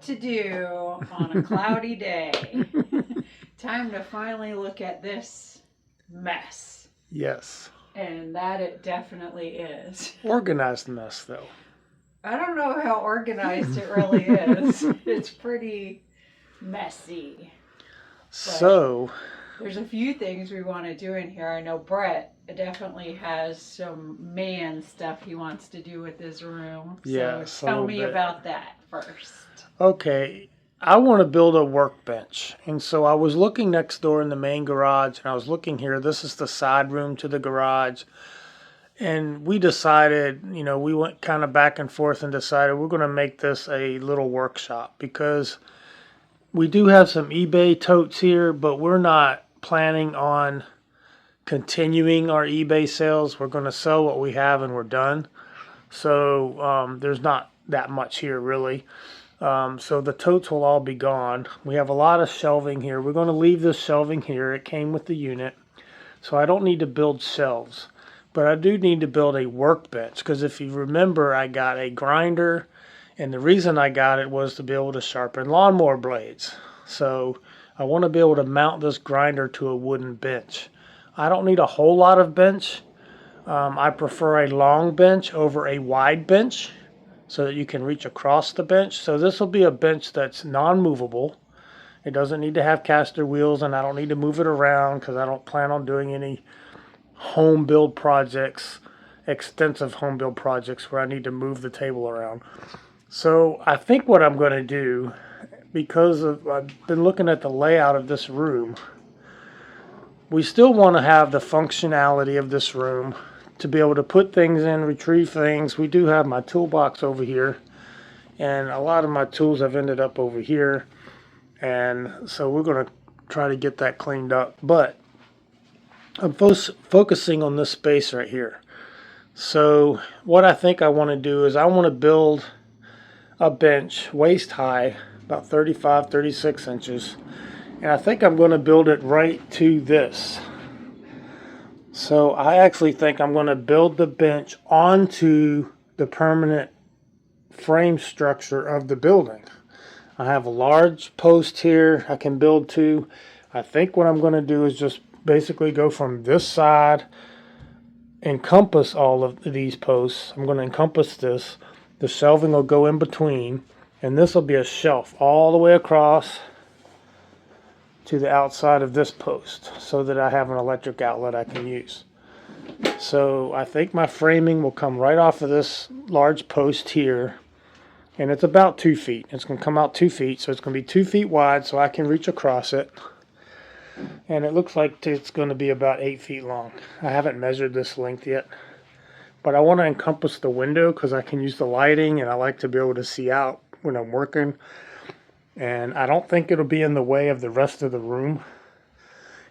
to do on a cloudy day. Time to finally look at this mess. Yes. And that it definitely is. Organized mess, though. I don't know how organized it really is. It's pretty messy. So, there's a few things we want to do in here. I know Brett definitely has some man stuff he wants to do with his room. yes, So tell me about that first. Okay, I want to build a workbench. And so I was looking next door in the main garage, and I was looking here. This is the side room to the garage. And we decided, we went kind of back and forth and decided we're going to make this a little workshop because we do have some eBay totes here, but we're not planning on continuing our eBay sales. We're going to sell what we have and we're done. So there's not that much here really. So the totes will all be gone. We have a lot of shelving here. We're going to leave this shelving here. It came with the unit. So I don't need to build shelves. But I do need to build a workbench because if you remember, I got a grinder, and the reason I got it was to be able to sharpen lawnmower blades. So I want to be able to mount this grinder to a wooden bench. I don't need a whole lot of bench. I prefer a long bench over a wide bench so that you can reach across the bench. So this will be a bench that's non-movable. It doesn't need to have caster wheels, and I don't need to move it around because I don't plan on doing any home build projects, extensive home build projects where I need to move the table around. So I think what I'm going to do, because I've been looking at the layout of this room, we still want to have the functionality of this room to be able to put things in, retrieve things. We do have my toolbox over here, and a lot of my tools have ended up over here, and so we're going to try to get that cleaned up. But I'm focusing on this space right here. So what I think I want to do is I want to build a bench waist high, about 35, 36 inches. And I think I'm going to build it right to this. So I actually think I'm going to build the bench onto the permanent frame structure of the building. I have a large post here I can build to. I think what I'm going to do is just basically go from this side, encompass all of these posts. I'm going to encompass this. The shelving will go in between, and this will be a shelf all the way across to the outside of this post so that I have an electric outlet I can use. So I think my framing will come right off of this large post here, and it's about 2 feet. It's going to come out 2 feet, so it's going to be 2 feet wide so I can reach across it. And it looks like it's going to be about 8 feet long. I haven't measured this length yet. But I want to encompass the window because I can use the lighting and I like to be able to see out when I'm working. And I don't think it'll be in the way of the rest of the room.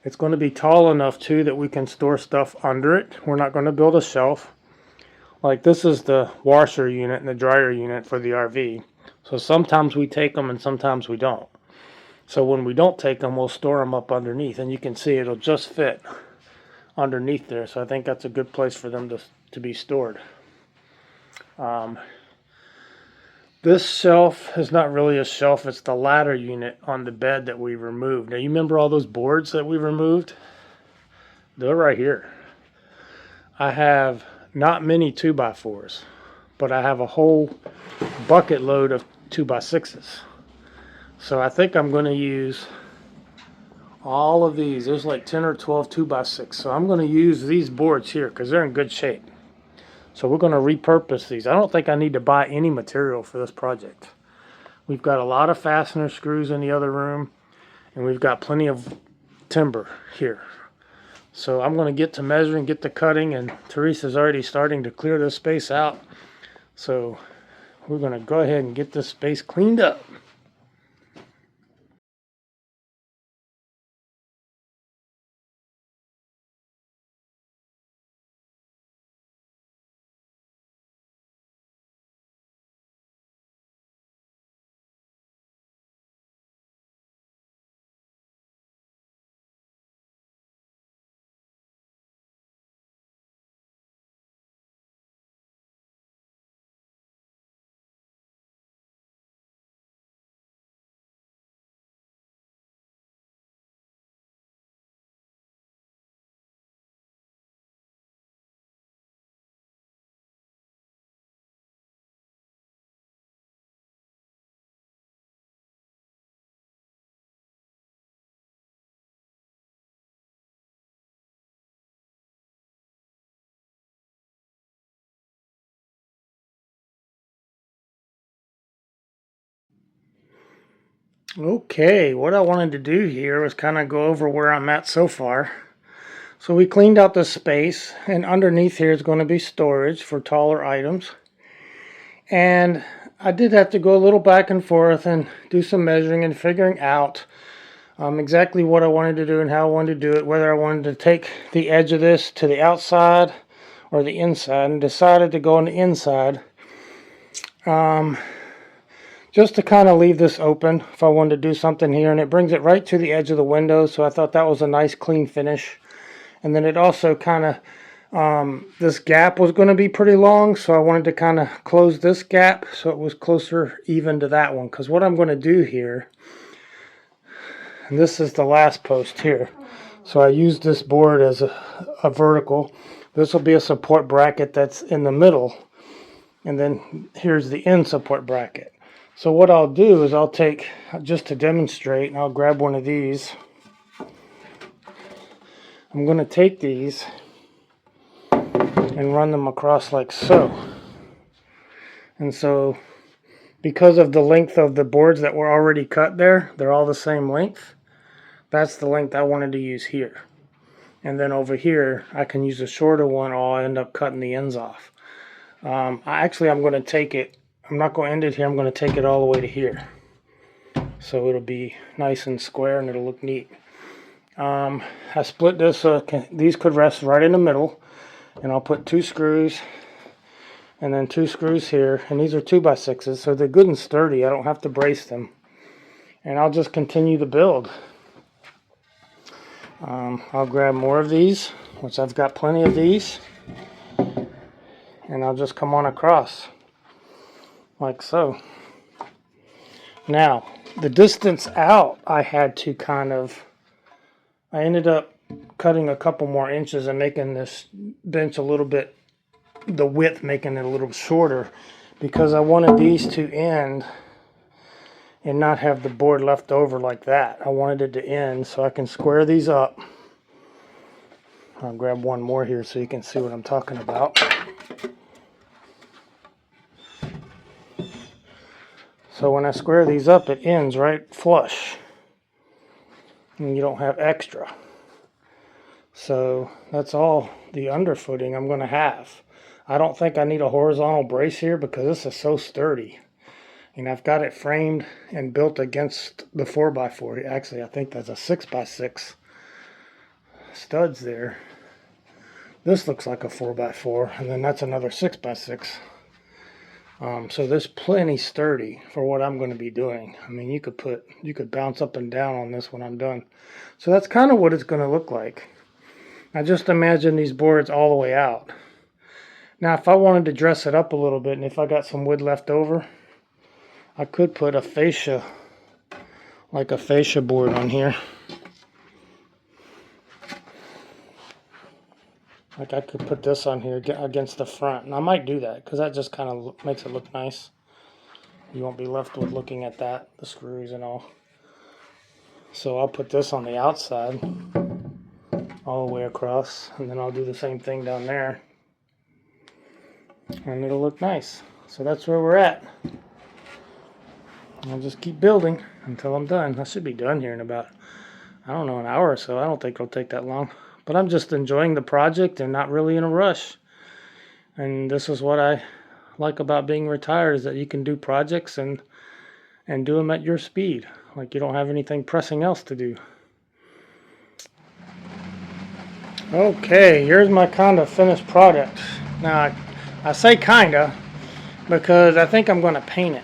It's going to be tall enough too that we can store stuff under it. We're not going to build a shelf. Like this is the washer unit and the dryer unit for the RV. So sometimes we take them and sometimes we don't. So when we don't take them, we'll store them up underneath. And you can see it'll just fit underneath there. So I think that's a good place for them to be stored. This shelf is not really a shelf. It's the ladder unit on the bed that we removed. Now you remember all those boards that we removed? They're right here. I have not many 2x4s, but I have a whole bucket load of 2x6s. So I think I'm going to use all of these. There's like 10 or 12 2x6. So I'm going to use these boards here because they're in good shape. So we're going to repurpose these. I don't think I need to buy any material for this project. We've got a lot of fastener screws in the other room, and we've got plenty of timber here. So I'm going to get to measuring, get to cutting, and Therese is already starting to clear this space out. So we're going to go ahead and get this space cleaned up. Okay, what I wanted to do here was kind of go over where I'm at so far. So we cleaned out the space, and underneath here is going to be storage for taller items. And I did have to go a little back and forth and do some measuring and figuring out exactly what I wanted to do and how I wanted to do it, whether I wanted to take the edge of this to the outside or the inside, and decided to go on the inside. Just to kind of leave this open if I wanted to do something here, and it brings it right to the edge of the window, so I thought that was a nice clean finish. And then it also kind of, this gap was going to be pretty long, so I wanted to kind of close this gap so it was closer even to that one. Because what I'm going to do here, and this is the last post here, so I used this board as a vertical. This will be a support bracket that's in the middle, and then here's the end support bracket. So what I'll do is I'll take, just to demonstrate, and I'll grab one of these. I'm going to take these and run them across like so. And so, because of the length of the boards that were already cut there, they're all the same length. That's the length I wanted to use here. And then over here, I can use a shorter one, or I'll end up cutting the ends off. I'm going to take it, I'm not going to end it here, I'm going to take it all the way to here. So it'll be nice and square and it'll look neat. I split this so these could rest right in the middle. And I'll put 2 screws and then 2 screws here. And these are 2x6s, so they're good and sturdy. I don't have to brace them. And I'll just continue to build. I'll grab more of these, which I've got plenty of these. And I'll just come on across like so. Now, the distance out, I ended up cutting a couple more inches and making this bench a little bit, the width making it a little shorter, because I wanted these to end and not have the board left over like that. I wanted it to end so I can square these up. I'll grab one more here so you can see what I'm talking about. So when I square these up, it ends right flush. And you don't have extra. So that's all the underfooting I'm going to have. I don't think I need a horizontal brace here because this is so sturdy. And I've got it framed and built against the 4x4. Actually, I think that's a 6x6 studs there. This looks like a 4x4, and then that's another 6x6. So this plenty sturdy for what I'm going to be doing. I mean, you could bounce up and down on this when I'm done. So that's kind of what it's going to look like. I just imagine these boards all the way out. Now, if I wanted to dress it up a little bit, and if I got some wood left over, I could put a fascia, like a fascia board on here. Like I could put this on here against the front. And I might do that because that just kind of makes it look nice. You won't be left with looking at that, the screws and all. So I'll put this on the outside all the way across. And then I'll do the same thing down there. And it'll look nice. So that's where we're at. I'll just keep building until I'm done. I should be done here in about, I don't know, an hour or so. I don't think it'll take that long. But I'm just enjoying the project and not really in a rush. And this is what I like about being retired, is that you can do projects and do them at your speed. Like you don't have anything pressing else to do. Okay, here's my kind of finished product. Now, I say kinda because I think I'm going to paint it.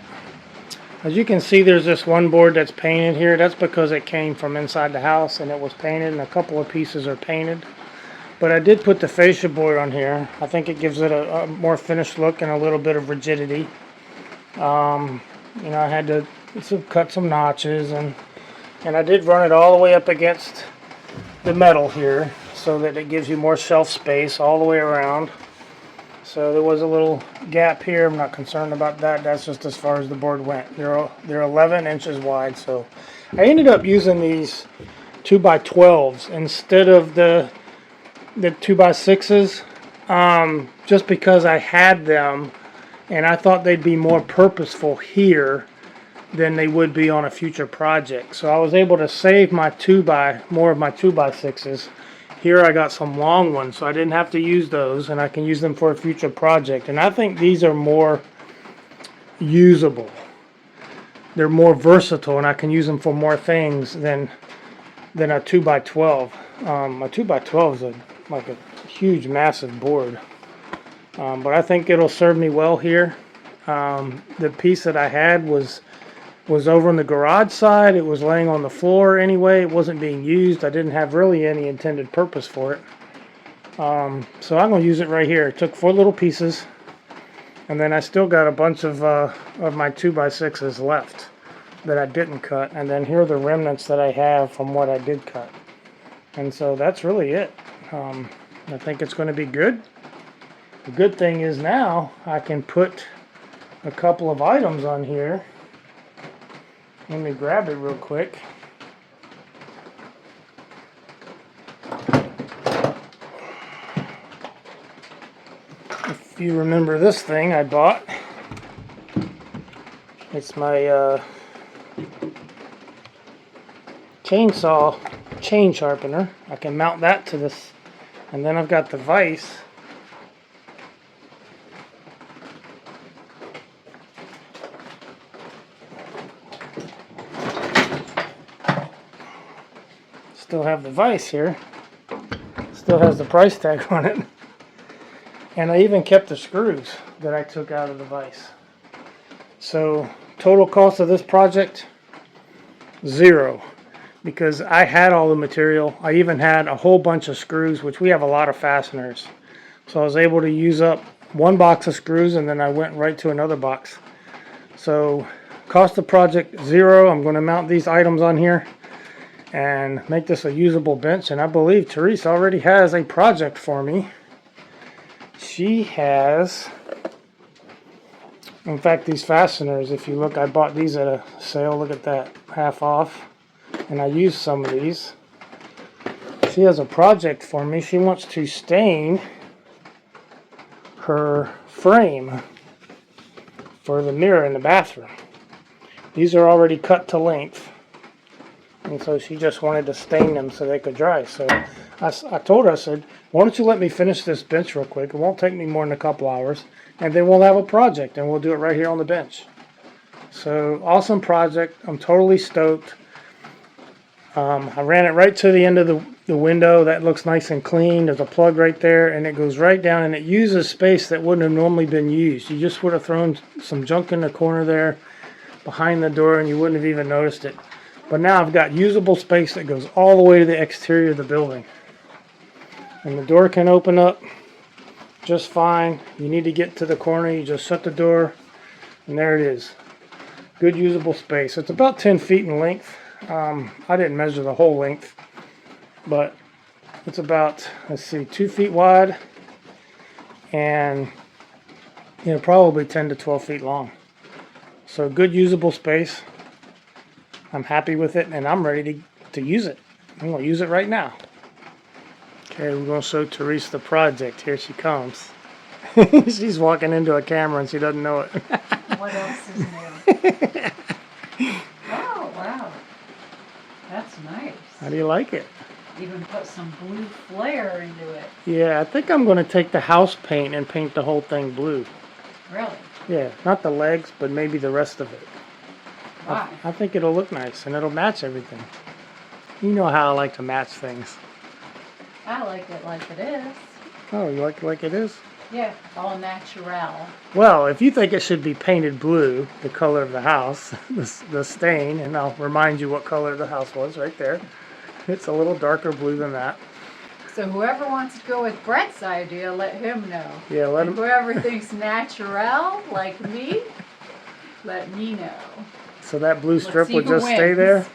As you can see, there's this one board that's painted here. That's because it came from inside the house and it was painted, and a couple of pieces are painted. But I did put the fascia board on here. I think it gives it a more finished look and a little bit of rigidity. You know, I had to cut some notches, and I did run it all the way up against the metal here so that it gives you more shelf space all the way around. So there was a little gap here. I'm not concerned about that. That's just as far as the board went. They're 11 inches wide. So I ended up using these 2x12s instead of the 2x6s, just because I had them and I thought they'd be more purposeful here than they would be on a future project. So I was able to save my more of my 2x6s. Here I got some long ones, so I didn't have to use those, and I can use them for a future project. And I think these are more usable. They're more versatile, and I can use them for more things than a 2x12. A 2x12 is like a huge, massive board. But I think it'll serve me well here. The piece that I had was over on the garage side. It was laying on the floor anyway. It wasn't being used. I didn't have really any intended purpose for it. So I'm going to use it right here. It took 4 little pieces. And then I still got a bunch of my 2x6s left that I didn't cut. And then here are the remnants that I have from what I did cut. And so that's really it. I think it's going to be good. The good thing is now I can put a couple of items on here. Let me grab it real quick. If you remember this thing I bought, it's my chainsaw chain sharpener. I can mount that to this, and then I've got the vise. Still have the vise here. Still has the price tag on it. And I even kept the screws that I took out of the vise. So total cost of this project, $0. Because I had all the material. I even had a whole bunch of screws, which we have a lot of fasteners. So I was able to use up 1 box of screws, and then I went right to another box. So cost of project, $0. I'm going to mount these items on here and make this a usable bench. And I believe Therese already has a project for me. She has, in fact, these fasteners, if you look, I bought these at a sale. Look at that, half off. And I used some of these. She has a project for me. She wants to stain her frame for the mirror in the bathroom. These are already cut to length. And so she just wanted to stain them so they could dry. So I told her, I said, why don't you let me finish this bench real quick? It won't take me more than a couple hours. And then we'll have a project, and we'll do it right here on the bench. So, awesome project. I'm totally stoked. I ran it right to the end of the window. That looks nice and clean. There's a plug right there, and it goes right down, and it uses space that wouldn't have normally been used. You just would have thrown some junk in the corner there behind the door, and you wouldn't have even noticed it. But now I've got usable space that goes all the way to the exterior of the building. And the door can open up just fine. You need to get to the corner, you just shut the door, and there it is. Good usable space. It's about 10 feet in length. I didn't measure the whole length, but it's about, let's see, 2 feet wide and probably 10 to 12 feet long. So good usable space. I'm happy with it, and I'm ready to use it. I'm going to use it right now. Okay, we're going to show Therese the project. Here she comes. She's walking into a camera and she doesn't know it. What else is new? Oh, wow. That's nice. How do you like it? Even put some blue flare into it. Yeah, I think I'm going to take the house paint and paint the whole thing blue. Really? Yeah, not the legs, but maybe the rest of it. Why? I think it'll look nice, and it'll match everything. You know how I like to match things. I like it like it is. Oh, you like it like it is? Yeah, all natural. Well, if you think it should be painted blue, the color of the house, the stain, and I'll remind you what color the house was right there. It's a little darker blue than that. So whoever wants to go with Brett's idea, let him know. Yeah, let him. Whoever thinks natural, like me, let me know. So that blue strip see will who just stay wins. there?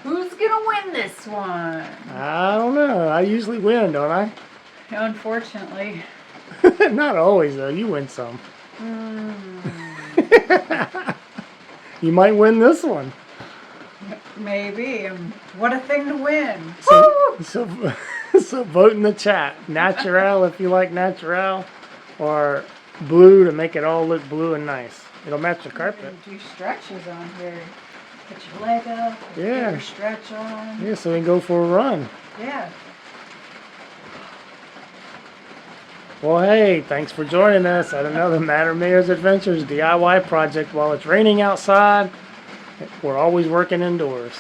Who's gonna win this one? I don't know. I usually win, don't I? Unfortunately. Not always, though. You win some. You might win this one. Maybe. What a thing to win. So vote in the chat. Natural if you like natural, or blue to make it all look blue and nice. It'll match the You carpet. can do stretches on here. Put your leg up. Yeah. Get your stretch on. Yeah, so we can go for a run. Yeah. Well, hey, thanks for joining us at another Madam Mayor's Adventures DIY project. While it's raining outside, we're always working indoors.